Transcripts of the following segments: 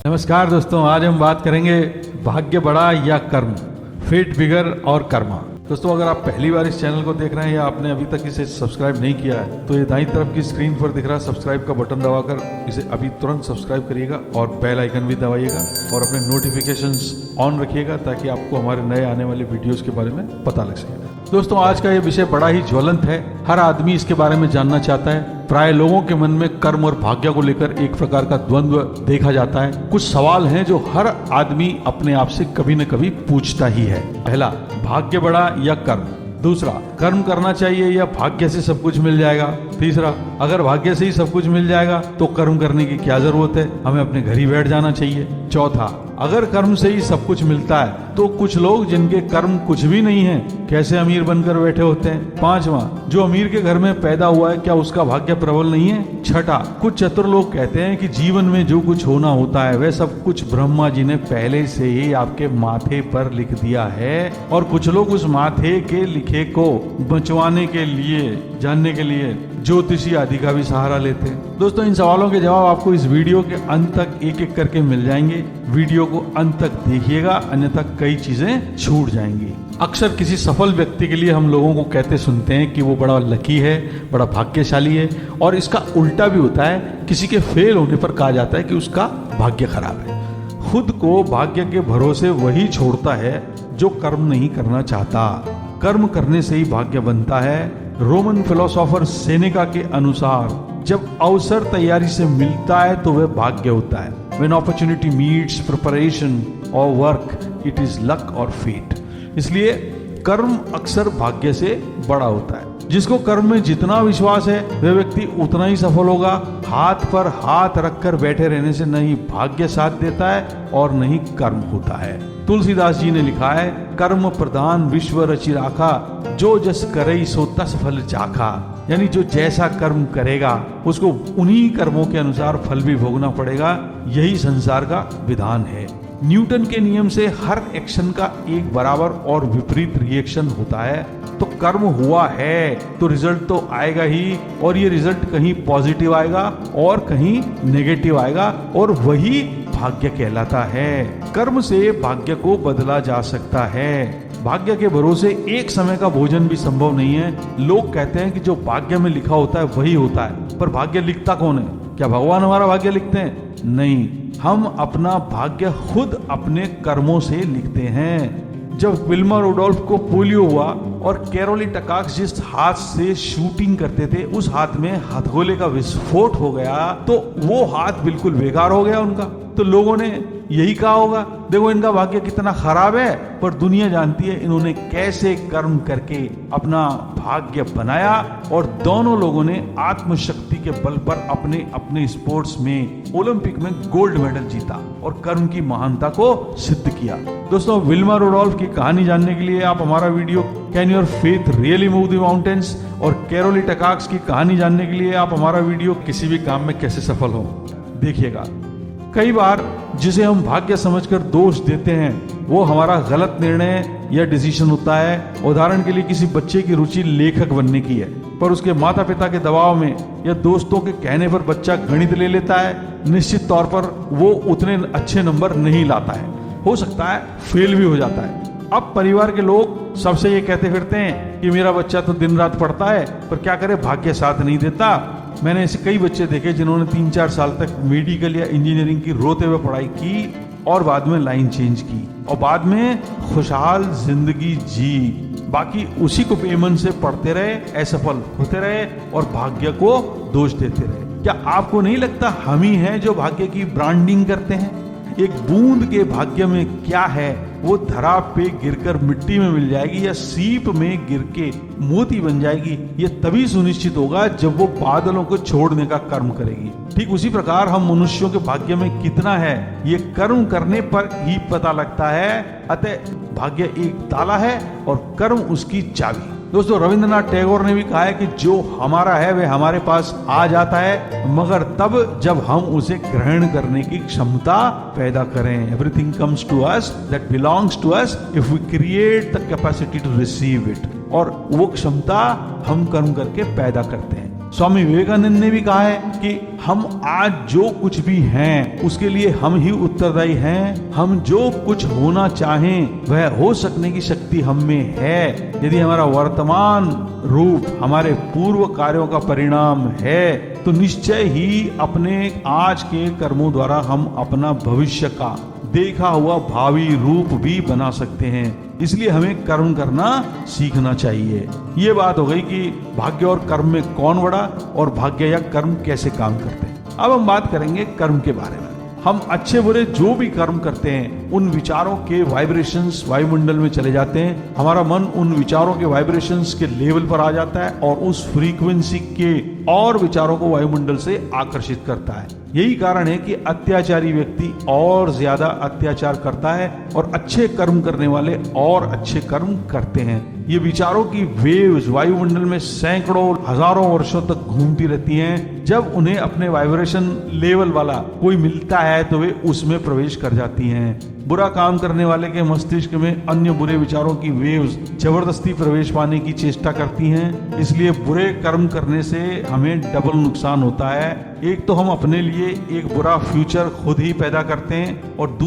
नमस्कार दोस्तों, आज हम बात करेंगे भाग्य बड़ा या कर्म, फेट बिगर और कर्मा। दोस्तों, अगर आप पहली बार इस चैनल को देख रहे हैं या आपने अभी तक इसे सब्सक्राइब नहीं किया है तो ये दाईं तरफ की स्क्रीन पर दिख रहा सब्सक्राइब का बटन दबाकर इसे अभी तुरंत सब्सक्राइब करिएगा और बेल आइकन भी दबाइएगा और अपने नोटिफिकेशंस ऑन रखिएगा ताकि आपको हमारे नए आने वाले वीडियोस के बारे में पता लग सके। दोस्तों, आज का ये विषय बड़ा ही ज्वलंत है। हर आदमी इसके बारे में जानना चाहता है। प्राय लोगों के मन में कर्म और भाग्य को लेकर एक प्रकार का द्वंद्व देखा जाता है। कुछ सवाल हैं जो हर आदमी अपने आप से कभी न कभी पूछता ही है। पहला, भाग्य बड़ा या कर्म। दूसरा, कर्म करना चाहिए या भाग्य से सब कुछ मिल जाएगा। तीसरा, अगर भाग्य से ही सब कुछ मिल जाएगा तो कर्म करने की क्या जरूरत है, हमें अपने घर ही बैठ जाना चाहिए। चौथा, अगर कर्म से ही सब कुछ मिलता है तो कुछ लोग जिनके कर्म कुछ भी नहीं है कैसे अमीर बनकर बैठे होते हैं। पांचवा, जो अमीर के घर में पैदा हुआ है क्या उसका भाग्य प्रबल नहीं है। छठा, कुछ चतुर लोग कहते हैं कि जीवन में जो कुछ होना होता है वह सब कुछ ब्रह्मा जी ने पहले से ही आपके माथे पर लिख दिया है और कुछ लोग उस माथे के लिखे को बचवाने के लिए, जानने के लिए ज्योतिषी आदि का भी सहारा लेते हैं। दोस्तों, इन सवालों के जवाब आपको इस वीडियो के अंत तक एक एक करके मिल जाएंगे। वीडियो को अंत तक देखिएगा, अन्यथा कई चीजें छूट जाएंगी। अक्सर किसी सफल व्यक्ति के लिए हम लोगों को कहते सुनते हैं कि वो बड़ा लकी है, बड़ा भाग्यशाली है, और इसका उल्टा भी होता है। किसी के फेल होने पर कहा जाता है कि उसका भाग्य खराब है। खुद को भाग्य के भरोसे वही छोड़ता है जो कर्म नहीं करना चाहता। कर्म करने से ही भाग्य बनता है। रोमन फिलोसोफर सेनेका के अनुसार जब अवसर तैयारी से मिलता है तो वह भाग्य होता है। When opportunity meets preparation or work, it is luck or fate। इसलिए कर्म अक्सर भाग्य से बड़ा होता है। जिसको कर्म में जितना विश्वास है वह व्यक्ति उतना ही सफल होगा। हाथ पर हाथ रखकर बैठे रहने से नहीं भाग्य साथ देता है और नहीं कर्म होता है। तुलसीदास जी ने लिखा है, कर्म प्रधान विश्व रचि राखा, जो जस करई सो तस फल चाखा। यानी जो जैसा कर्म करेगा उसको उन्हीं कर्मों के अनुसार फल भी भोगना पड़ेगा। यही संसार का विधान है। न्यूटन के नियम से हर एक्शन का एक बराबर और विपरीत रिएक्शन होता है। तो कर्म हुआ है तो रिजल्ट तो आएगा ही, और ये रिजल्ट कहीं पॉजिटिव आएगा और कहीं नेगेटिव आएगा, और वही भाग्य कहलाता है। कर्म से भाग्य को बदला जा सकता है। भाग्य के भरोसे एक समय का भोजन भी संभव नहीं है। लोग कहते हैं कि जो भाग्य में लिखा होता है वही होता है, पर भाग्य लिखता कौन है? क्या भगवान हमारा भाग्य लिखते हैं? नहीं, हम अपना भाग्य खुद अपने कर्मों से लिखते हैं। जब विल्मा रुडोल्फ को पोलियो हुआ और कैरोली टकाक्स जिस हाथ से शूटिंग करते थे उस हाथ में हथगोले का विस्फोट हो गया तो वो हाथ बिल्कुल बेकार हो गया उनका। तो लोगों ने यही कहा होगा, देखो इनका भाग्य कितना खराब है, पर दुनिया जानती है इन्होंने कैसे कर्म करके अपना भाग्य बनाया। और दोनों लोगों ने आत्मशक्ति के बल पर अपने अपने स्पोर्ट्स में ओलंपिक में गोल्ड मेडल जीता और कर्म की महानता को सिद्ध किया। दोस्तों, विल्मा रुडोल्फ की कहानी जानने के लिए आप हमारा video can your faith really move the mountains, और कैरोली टकाक्स की कहानी जानने के लिए आप हमारा वीडियो किसी भी काम में कैसे सफल हो देखिएगा। कई बार जिसे हम भाग्य समझकर दोष देते हैं वो हमारा गलत निर्णय या डिसीजन होता है। उदाहरण के लिए किसी बच्चे की रुचि लेखक बनने की है, पर उसके माता पिता के दबाव में या दोस्तों के कहने पर बच्चा गणित ले लेता है। निश्चित तौर पर वो उतने अच्छे नंबर नहीं लाता है, हो सकता है फेल भी हो जाता है। अब परिवार के लोग सबसे ये कहते फिरते हैं कि मेरा बच्चा तो दिन रात पढ़ता है, पर क्या करे भाग्य साथ नहीं देता। मैंने ऐसे कई बच्चे देखे जिन्होंने 3-4 साल तक मेडिकल या इंजीनियरिंग की रोते हुए पढ़ाई की और बाद में लाइन चेंज की और बाद में खुशहाल जिंदगी जी। बाकी उसी को बेमन से पढ़ते रहे, असफल होते रहे और भाग्य को दोष देते रहे। क्या आपको नहीं लगता हम ही हैं जो भाग्य की ब्रांडिंग करते हैं? एक बूंद के भाग्य में क्या है वो धरा पे गिरकर मिट्टी में मिल जाएगी या सीप में गिर के मोती बन जाएगी, ये तभी सुनिश्चित होगा जब वो बादलों को छोड़ने का कर्म करेगी। ठीक उसी प्रकार हम मनुष्यों के भाग्य में कितना है ये कर्म करने पर ही पता लगता है। अतः भाग्य एक ताला है और कर्म उसकी चाबी। दोस्तों, रविंद्रनाथ टैगोर ने भी कहा है कि जो हमारा है वह हमारे पास आ जाता है, मगर तब जब हम उसे ग्रहण करने की क्षमता पैदा करें। Everything comes to us that belongs to us if we create the capacity to receive it. और वो क्षमता हम कर्म करके पैदा करते हैं। स्वामी विवेकानंद ने भी कहा है कि हम आज जो कुछ भी हैं उसके लिए हम ही उत्तरदायी हैं। हम जो कुछ होना चाहें वह हो सकने की शक्ति हम में है। यदि हमारा वर्तमान रूप हमारे पूर्व कार्यों का परिणाम है तो निश्चय ही अपने आज के कर्मों द्वारा हम अपना भविष्य का देखा हुआ भावी रूप भी बना सकते हैं। इसलिए हमें कर्म करना सीखना चाहिए। ये बात हो गई कि भाग्य और कर्म में कौन बड़ा और भाग्य या कर्म कैसे काम करते हैं। अब हम बात करेंगे कर्म के बारे में। हम अच्छे बुरे जो भी कर्म करते हैं उन विचारों के वाइब्रेशंस वायुमंडल में चले जाते हैं। हमारा मन उन विचारों के वाइब्रेशंस के लेवल पर आ जाता है और उस फ्रीक्वेंसी के और विचारों को वायुमंडल से आकर्षित करता है। यही कारण है कि अत्याचारी व्यक्ति और ज्यादा अत्याचार करता है और अच्छे कर्म करने वाले और अच्छे कर्म करते हैं। ये विचारों की वेव्स वायुमंडल में सैकड़ों हजारों वर्षों तक घूमती रहती हैं। जब उन्हें अपने वाइब्रेशन लेवल वाला कोई मिलता है तो वे उसमें प्रवेश कर जाती हैं। बुरा काम करने वाले के मस्तिष्क में अन्य बुरे विचारों की वेव्स जबरदस्ती प्रवेश पाने की चेष्टा करती हैं। इसलिए बुरे कर्म करने से हमें डबल नुकसान होता है। एक तो हम अपने लिए एक बुरा फ्यूचर खुद ही पैदा करते हैं और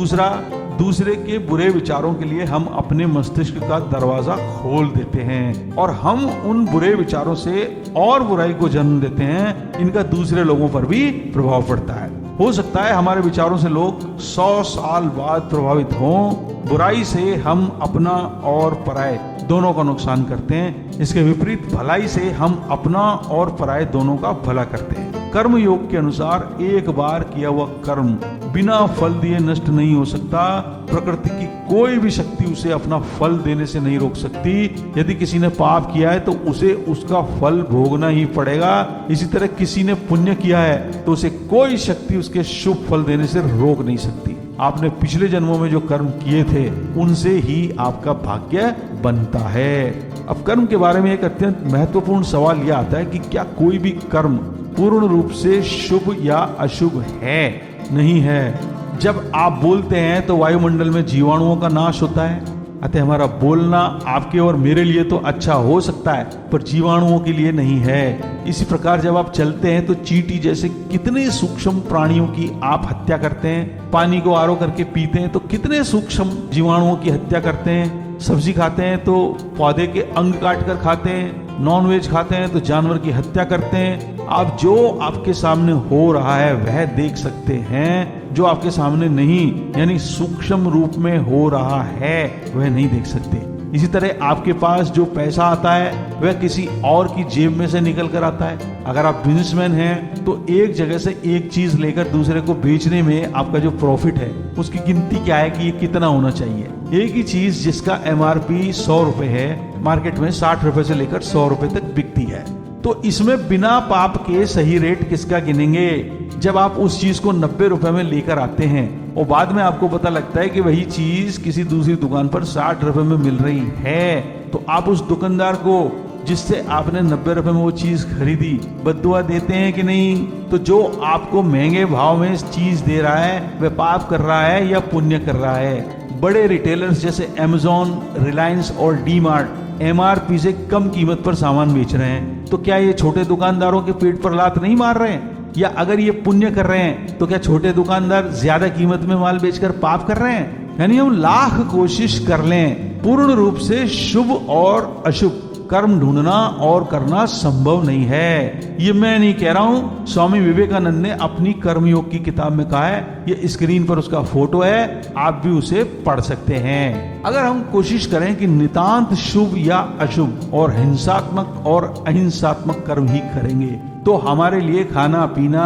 दूसरे के बुरे विचारों के लिए हम अपने मस्तिष्क का दरवाजा खोल देते हैं और हम उन बुरे विचारों से और बुराई को जन्म देते हैं। इनका दूसरे लोगों पर भी प्रभाव पड़ता है। हो सकता है हमारे विचारों से लोग 100 साल बाद प्रभावित हों। बुराई से हम अपना और पराये दोनों का नुकसान करते हैं। इसके विपरीत भलाई से हम अपना और पराये दोनों का भला करते हैं। कर्म योग के अनुसार एक बार किया हुआ कर्म बिना फल दिए नष्ट नहीं हो सकता। प्रकृति की कोई भी शक्ति उसे अपना फल देने से नहीं रोक सकती। यदि किसी ने पाप किया है तो उसे उसका फल भोगना ही पड़ेगा। इसी तरह किसी ने पुण्य किया है तो उसे कोई शक्ति उसके शुभ फल देने से रोक नहीं सकती। आपने पिछले जन्मों में जो कर्म किए थे उनसे ही आपका भाग्य बनता है। अब कर्म के बारे में एक अत्यंत महत्वपूर्ण सवाल यह आता है कि क्या कोई भी कर्म पूर्ण रूप से शुभ या अशुभ है? नहीं है। जब आप बोलते हैं तो वायुमंडल में जीवाणुओं का नाश होता है। अतः हमारा बोलना आपके और मेरे लिए तो अच्छा हो सकता है पर जीवाणुओं के लिए नहीं है। इसी प्रकार जब आप चलते हैं तो चींटी जैसे कितने सूक्ष्म प्राणियों की आप हत्या करते हैं। पानी को आरो करके पीते हैं तो कितने सूक्ष्म जीवाणुओं की हत्या करते हैं। सब्जी खाते हैं तो पौधे के अंग काट कर खाते हैं। नॉनवेज खाते हैं तो जानवर की हत्या करते हैं। आप जो आपके सामने हो रहा है वह देख सकते हैं, जो आपके सामने नहीं यानी सूक्ष्म रूप में हो रहा है वह नहीं देख सकते। इसी तरह आपके पास जो पैसा आता है वह किसी और की जेब में से निकल कर आता है। अगर आप बिजनेसमैन हैं तो एक जगह से एक चीज लेकर दूसरे को बेचने में आपका जो प्रॉफिट है उसकी गिनती क्या है कि ये कितना होना चाहिए। एक ही चीज जिसका MRP 100 रुपए है मार्केट में 60 रुपए से लेकर 100 रुपए तक बिकती है। तो इसमें बिना पाप के सही रेट किसका गिनेंगे? जब आप उस चीज को 90 रुपए में लेकर आते हैं और बाद में आपको पता लगता है कि वही चीज किसी दूसरी दुकान पर 60 रुपए में मिल रही है, तो आप उस दुकानदार को जिससे आपने 90 रुपए में वो चीज खरीदी बद्दुआ देते हैं कि नहीं? तो जो आपको महंगे भाव में चीज दे रहा है वह पाप कर रहा है या पुण्य कर रहा है? बड़े रिटेलर्स जैसे Amazon, रिलायंस और DMart MRP से कम कीमत पर सामान बेच रहे हैं, तो क्या ये छोटे दुकानदारों के पेट पर लात नहीं मार रहे हैं? या अगर ये पुण्य कर रहे हैं तो क्या छोटे दुकानदार ज्यादा कीमत में माल बेचकर पाप कर रहे हैं? यानी हम लाख कोशिश कर लें पूर्ण रूप से शुभ और अशुभ कर्म ढूंढना और करना संभव नहीं है। ये मैं नहीं कह रहा हूं, स्वामी विवेकानंद ने अपनी कर्मयोग की किताब में कहा है। ये स्क्रीन पर उसका फोटो है, आप भी उसे पढ़ सकते हैं। अगर हम कोशिश करें कि नितांत शुभ या अशुभ और हिंसात्मक और अहिंसात्मक कर्म ही करेंगे तो हमारे लिए खाना पीना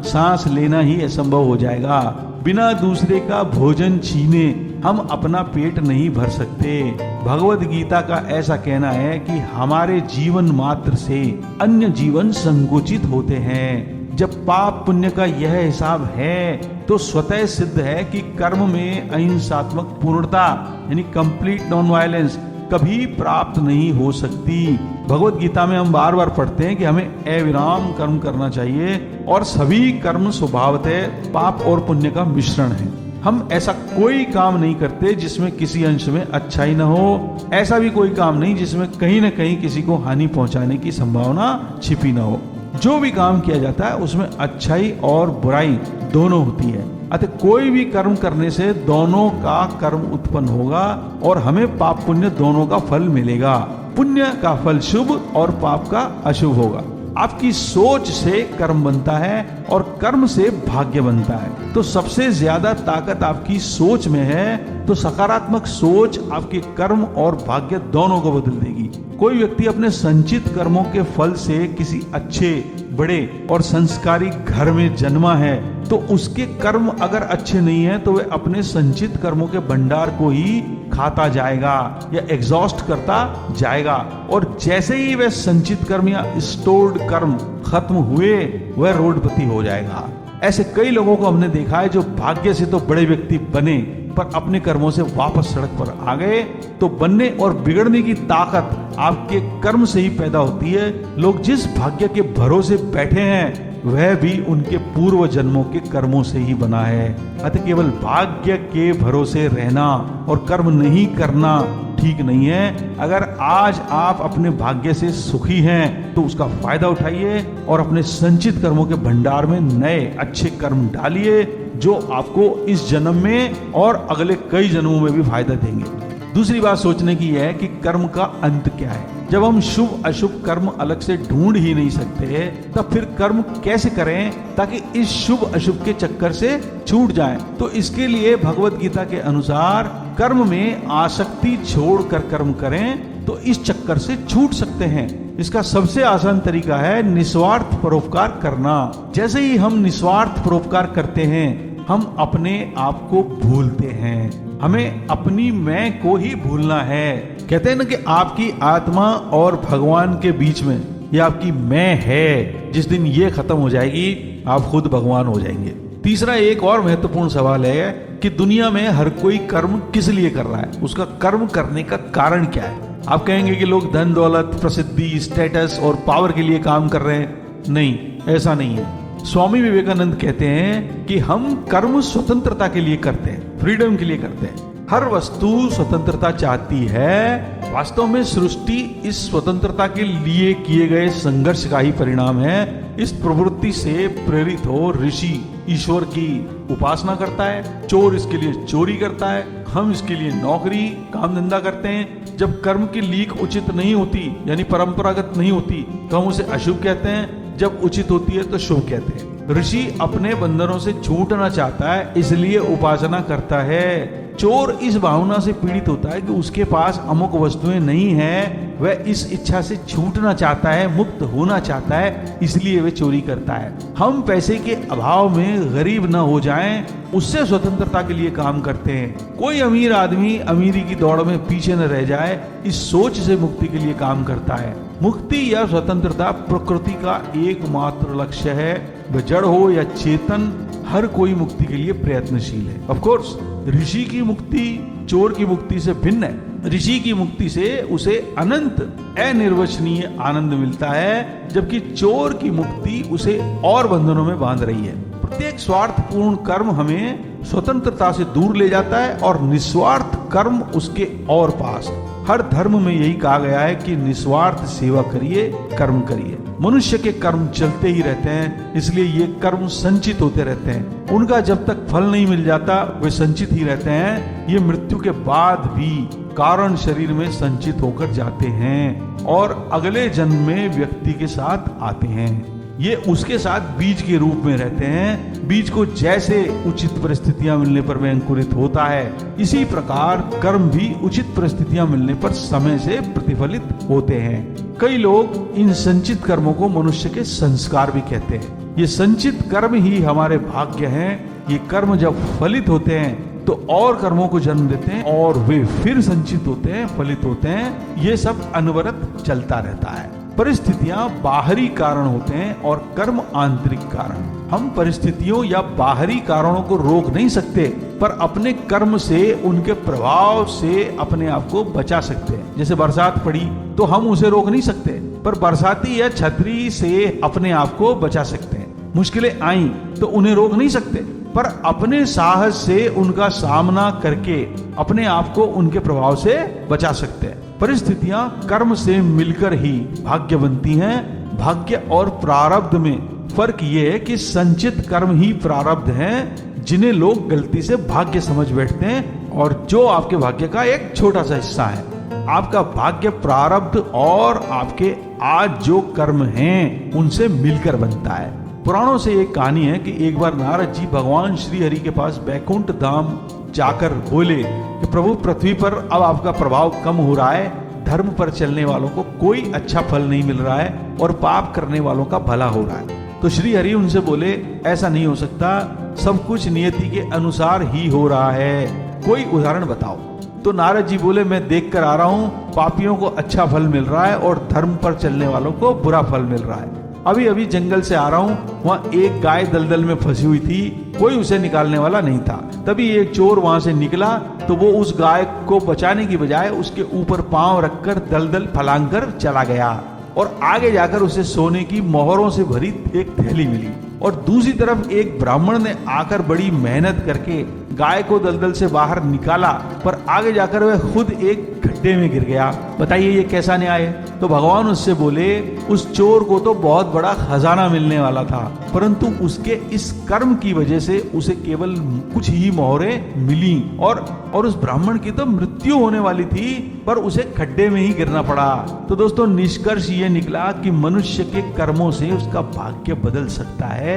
सांस लेना ही असंभव हो जाएगा। बिना दूसरे का भोजन छीने हम अपना पेट नहीं भर सकते। भगवत गीता का ऐसा कहना है कि हमारे जीवन मात्र से अन्य जीवन संकुचित होते हैं। जब पाप पुण्य का यह हिसाब है तो स्वतः सिद्ध है कि कर्म में अहिंसात्मक पूर्णता यानी कंप्लीट नॉन वायलेंस कभी प्राप्त नहीं हो सकती। भगवत गीता में हम बार बार पढ़ते हैं कि हमें अविराम कर्म करना चाहिए और सभी कर्म स्वभावतः पाप और पुण्य का मिश्रण है। हम ऐसा कोई काम नहीं करते जिसमें किसी अंश में अच्छाई न हो, ऐसा भी कोई काम नहीं जिसमें कहीं न कहीं किसी को हानि पहुंचाने की संभावना छिपी न हो। जो भी काम किया जाता है उसमें अच्छाई और बुराई दोनों होती है। अतः कोई भी कर्म करने से दोनों का कर्म उत्पन्न होगा और हमें पाप पुण्य दोनों का फल मिलेगा। पुण्य का फल शुभ और पाप का अशुभ होगा। आपकी सोच से कर्म बनता है और कर्म से भाग्य बनता है। तो सबसे ज्यादा ताकत आपकी सोच में है। तो सकारात्मक सोच आपके कर्म और भाग्य दोनों को बदल देगी। कोई व्यक्ति अपने संचित कर्मों के फल से किसी अच्छे, बड़े और संस्कारी घर में जन्मा है तो उसके कर्म अगर अच्छे नहीं है तो वह अपने संचित कर्मों के भंडार को ही खाता जाएगा या एग्जॉस्ट करता जाएगा। और जैसे ही वह संचित कर्म या स्टोर्ड कर्म खत्म हुए वह रोडपति हो जाएगा। ऐसे कई लोगों को हमने देखा है जो भाग्य से तो बड़े व्यक्ति बने पर अपने कर्मों से वापस सड़क पर आ गए। तो बनने और बिगड़ने की ताकत आपके कर्म से ही पैदा होती है। लोग जिस भाग्य के भरोसे बैठे हैं वह भी उनके पूर्व जन्मों के कर्मों से ही बना है। अतः केवल भाग्य के भरोसे रहना और कर्म नहीं करना ठीक नहीं है। अगर आज आप अपने भाग्य से सुखी हैं तो उसका फायदा उठाइए और अपने संचित कर्मों के भंडार में नए अच्छे कर्म डालिए जो आपको इस जन्म में और अगले कई जन्मों में भी फायदा देंगे। दूसरी बात सोचने की है कि कर्म का अंत क्या है। जब हम शुभ अशुभ कर्म अलग से ढूंढ ही नहीं सकते तब फिर कर्म कैसे करें ताकि इस शुभ अशुभ के चक्कर से छूट जाएं। तो इसके लिए भगवत गीता के अनुसार कर्म में आसक्ति छोड़कर कर्म करें तो इस चक्कर से छूट सकते हैं। इसका सबसे आसान तरीका है निस्वार्थ परोपकार करना। जैसे ही हम निस्वार्थ परोपकार करते हैं हम अपने आप को भूलते हैं। हमें अपनी मैं को ही भूलना है। कहते हैं ना कि आपकी आत्मा और भगवान के बीच में ये आपकी मैं है। जिस दिन ये खत्म हो जाएगी आप खुद भगवान हो जाएंगे। तीसरा एक और महत्वपूर्ण सवाल है कि दुनिया में हर कोई कर्म किस लिए कर रहा है, उसका कर्म करने का कारण क्या है। आप कहेंगे कि लोग धन दौलत प्रसिद्धि स्टेटस और पावर के लिए काम कर रहे हैं। नहीं, ऐसा नहीं है। स्वामी विवेकानंद कहते हैं कि हम कर्म स्वतंत्रता के लिए करते हैं, फ्रीडम के लिए करते हैं। हर वस्तु स्वतंत्रता चाहती है। वास्तव में सृष्टि इस स्वतंत्रता के लिए किए गए संघर्ष का ही परिणाम है। इस प्रवृत्ति से प्रेरित हो ऋषि ईश्वर की उपासना करता है, चोर इसके लिए चोरी करता है, हम इसके लिए नौकरी काम धंधा करते हैं। जब कर्म की लीक उचित नहीं होती यानी परंपरागत नहीं होती तो हम उसे अशुभ कहते हैं, जब उचित होती है तो शुभ कहते हैं। ऋषि अपने बंधनों से छूटना चाहता है इसलिए उपासना करता है। चोर इस भावना से पीड़ित होता है कि उसके पास अमुक वस्तुएं नहीं है, वह इस इच्छा से छूटना चाहता है, मुक्त होना चाहता है, इसलिए वह चोरी करता है। हम पैसे के अभाव में गरीब न हो जाएं, उससे स्वतंत्रता के लिए काम करते हैं। कोई अमीर आदमी अमीरी की दौड़ में पीछे न रह जाए, इस सोच से मुक्ति के लिए काम करता है। मुक्ति या स्वतंत्रता प्रकृति का एकमात्र लक्ष्य है। वह जड़ हो या चेतन, हर कोई मुक्ति के लिए प्रयत्नशील है। ऑफ कोर्स ऋषि की मुक्ति चोर की मुक्ति से भिन्न है। ऋषि की मुक्ति से उसे अनंत अनिर्वचनीय आनंद मिलता है, जबकि चोर की मुक्ति उसे और बंधनों में बांध रही है। प्रत्येक स्वार्थपूर्ण कर्म हमें स्वतंत्रता से दूर ले जाता है और निस्वार्थ कर्म उसके और पास। हर धर्म में यही कहा गया है कि निस्वार्थ सेवा करिए, कर्म करिए। मनुष्य के कर्म चलते ही रहते हैं, इसलिए ये कर्म संचित होते रहते हैं। उनका जब तक फल नहीं मिल जाता वे संचित ही रहते हैं। ये मृत्यु के बाद भी कारण शरीर में संचित होकर जाते हैं और अगले जन्म में व्यक्ति के साथ आते हैं। ये उसके साथ बीज के रूप में रहते हैं। बीज को जैसे उचित परिस्थितियां मिलने पर वह अंकुरित होता है, इसी प्रकार कर्म भी उचित परिस्थितियां मिलने पर समय से प्रतिफलित होते हैं। कई लोग इन संचित कर्मों को मनुष्य के संस्कार भी कहते हैं। ये संचित कर्म ही हमारे भाग्य हैं। ये कर्म जब फलित होते हैं तो और कर्मों को जन्म देते हैं और वे फिर संचित होते हैं, फलित होते हैं। ये सब अनवरत चलता रहता है। परिस्थितियां बाहरी कारण होते हैं और कर्म आंतरिक कारण। हम परिस्थितियों या बाहरी कारणों को रोक नहीं सकते, पर अपने कर्म से उनके प्रभाव से अपने आप को बचा सकते हैं। जैसे बरसात पड़ी तो हम उसे रोक नहीं सकते, पर बरसाती या छतरी से अपने आप को बचा सकते हैं। मुश्किलें आई तो उन्हें रोक नहीं सकते, पर अपने साहस से उनका सामना करके अपने आप को उनके प्रभाव से बचा सकते हैं। परिस्थितियां कर्म से मिलकर ही भाग्य बनती हैं। भाग्य और प्रारब्ध में फर्क ये है कि संचित कर्म ही प्रारब्ध हैं, जिन्हें लोग गलती से भाग्य समझ बैठते हैं, और जो आपके भाग्य का एक छोटा सा हिस्सा है। आपका भाग्य प्रारब्ध और आपके आज जो कर्म हैं उनसे मिलकर बनता है। पुराणों से एक कहानी है कि एक बार नारद जी भगवान श्री हरि के पास बैकुंठ धाम जाकर बोले कि प्रभु, पृथ्वी पर अब आपका प्रभाव कम हो रहा है, धर्म पर चलने वालों को कोई अच्छा फल नहीं मिल रहा है और पाप करने वालों का भला हो रहा है। तो श्री हरि उनसे बोले, ऐसा नहीं हो सकता, सब कुछ नियति के अनुसार ही हो रहा है, कोई उदाहरण बताओ। तो नारद जी बोले, मैं देख कर आ रहा हूँ, पापियों को अच्छा फल मिल रहा है और धर्म पर चलने वालों को बुरा फल मिल रहा है। अभी अभी जंगल से आ रहा हूँ, वहाँ एक गाय दलदल में फंसी हुई थी, कोई उसे निकालने वाला नहीं था। तभी एक चोर वहां से निकला, तो वो उस गाय को बचाने की बजाय उसके ऊपर पांव रखकर दलदल फलांग कर चला गया, और आगे जाकर उसे सोने की मोहरों से भरी एक थैली मिली। और दूसरी तरफ एक ब्राह्मण ने आकर बड़ी मेहनत करके गाय को दलदल से बाहर निकाला, पर आगे जाकर वह खुद एक गड्ढे में गिर गया। बताइए ये कैसा न्याय है? तो भगवान उससे बोले, उस चोर को तो बहुत बड़ा खजाना मिलने वाला था, परंतु उसके इस कर्म की वजह से उसे केवल कुछ ही मोहरें मिली, और उस ब्राह्मण की तो मृत्यु होने वाली थी, पर उसे खड्डे में ही गिरना पड़ा। तो दोस्तों, निष्कर्ष ये निकला कि मनुष्य के कर्मों से उसका भाग्य बदल सकता है,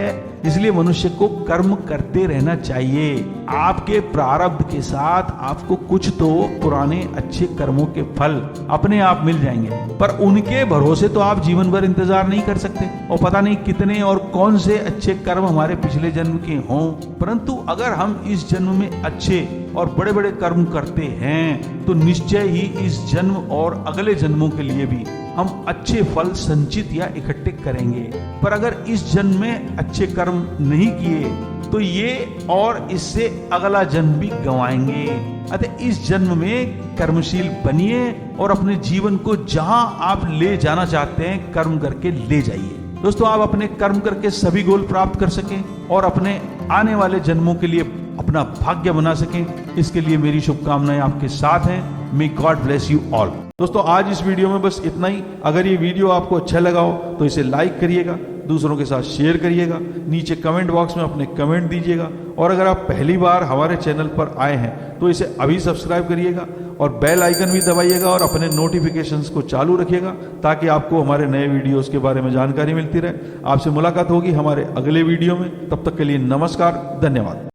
इसलिए मनुष्य को कर्म करते रहना चाहिए। आपके प्रारब्ध के साथ आपको कुछ तो पुराने अच्छे कर्मों के फल अपने आप मिल जाएंगे, पर उनके भरोसे तो आप जीवन भर इंतजार नहीं कर सकते, और पता नहीं कितने और कौन से अच्छे कर्म हमारे पिछले जन्म के हों। परंतु अगर हम इस जन्म में अच्छे और बड़े बड़े कर्म करते हैं तो निश्चय ही इस जन्म और अगले जन्मों के लिए भी हम अच्छे फल संचित या इकट्ठे करेंगे। पर अगर इस जन्म में अच्छे कर्म नहीं किए तो ये और इससे अगला जन्म भी गंवाएंगे। अतः इस जन्म में कर्मशील बनिए और अपने जीवन को जहां आप ले जाना चाहते हैं कर्म करके ले जाइए। दोस्तों, आप अपने कर्म करके सभी गोल प्राप्त कर सकें और अपने आने वाले जन्मों के लिए अपना भाग्य बना सकें, इसके लिए मेरी शुभकामनाएं आपके साथ हैं। May God bless you all. दोस्तों, आज इस वीडियो में बस इतना ही। अगर ये वीडियो आपको अच्छा लगा हो तो इसे लाइक करिएगा, दूसरों के साथ शेयर करिएगा, नीचे कमेंट बॉक्स में अपने कमेंट दीजिएगा, और अगर आप पहली बार हमारे चैनल पर आए हैं तो इसे अभी सब्सक्राइब करिएगा और बेल आइकन भी दबाइएगा और अपने नोटिफिकेशंस को चालू रखिएगा, ताकि आपको हमारे नए वीडियोस के बारे में जानकारी मिलती रहे। आपसे मुलाकात होगी हमारे अगले वीडियो में, तब तक के लिए नमस्कार, धन्यवाद।